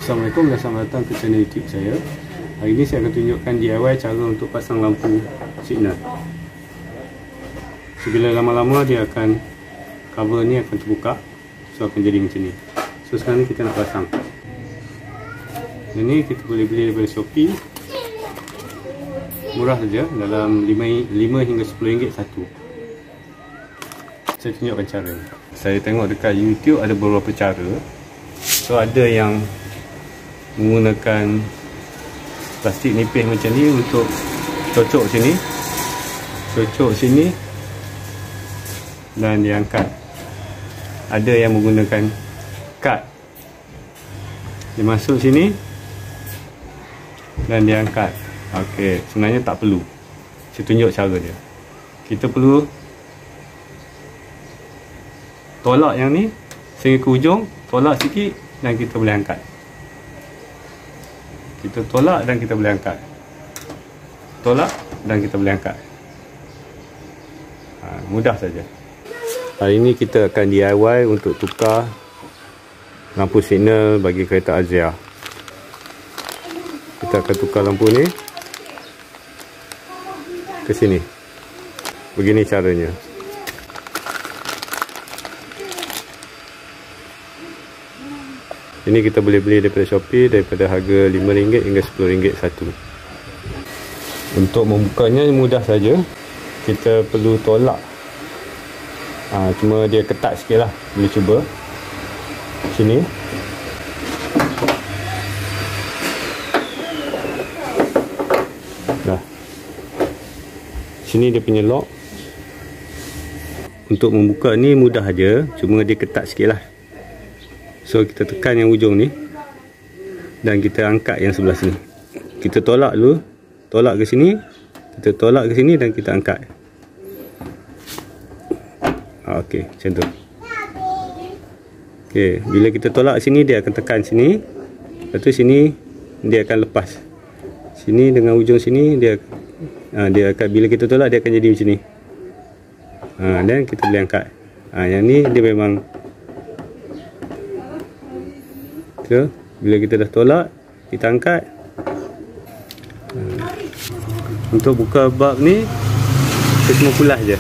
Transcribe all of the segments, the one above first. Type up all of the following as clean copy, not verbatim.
Assalamualaikum dan selamat datang ke channel YouTube saya. Hari ini saya akan tunjukkan DIY cara untuk pasang lampu signal. So, bila lama-lama dia akan, cover ni akan terbuka, so akan jadi macam ni. So sekarang ni kita nak pasang. Ini kita boleh beli daripada Shopee. Murah saja, dalam 5 hingga 10 ringgit satu. Saya tunjukkan cara. Saya tengok dekat YouTube ada beberapa cara. So ada yang menggunakan plastik nipis macam ni untuk cocok sini dan diangkat. Ada yang menggunakan kad, dia masuk sini dan diangkat. Okey, sebenarnya tak perlu. Saya tunjuk cara dia. Kita perlu tolak yang ni sehingga ke ujung, tolak sikit dan kita boleh angkat. Kita tolak dan kita boleh angkat. Tolak dan kita boleh angkat. Mudah saja. Hari ini kita akan DIY untuk tukar lampu signal bagi kereta Azia. Kita akan tukar lampu ni ke sini. Begini caranya. Ini kita boleh beli daripada Shopee daripada harga RM5 hingga RM10 satu. Untuk membukanya mudah saja. Kita perlu tolak. Cuma dia ketat sikit lah. Boleh cuba. Sini. Dah. Sini dia punya lock. Untuk membuka ni mudah aja. Cuma dia ketat sikit lah. So kita tekan yang ujung ni dan kita angkat yang sebelah sini. Kita tolak dulu, tolak ke sini, kita tolak ke sini dan kita angkat. Okey, macam tu. Okey, bila kita tolak sini dia akan tekan sini. Lepas tu sini dia akan lepas. Sini dengan ujung sini dia akan, bila kita tolak dia akan jadi macam ni. Dan kita boleh angkat. Yang ni dia memang bila kita dah tolak, kita angkat. Untuk buka bulb ni kita cuma kulas je.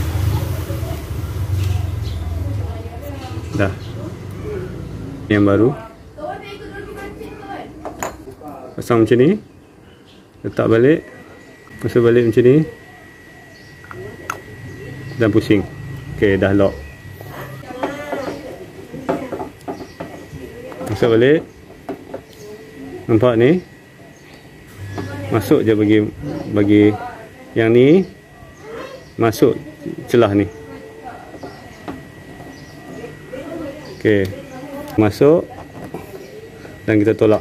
Dah. Yang baru pasang macam ni, letak balik, pasang balik macam ni dan pusing. Ok, dah lock. Pasang balik. Nampak ni? Masuk je bagi yang ni, masuk celah ni. Okey. Masuk dan kita tolak.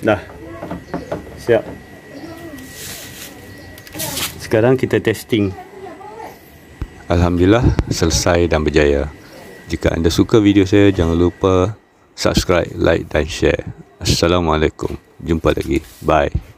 Dah. Siap. Sekarang kita testing. Alhamdulillah selesai dan berjaya. Jika anda suka video saya, jangan lupa subscribe, like dan share. Assalamualaikum. Jumpa lagi. Bye.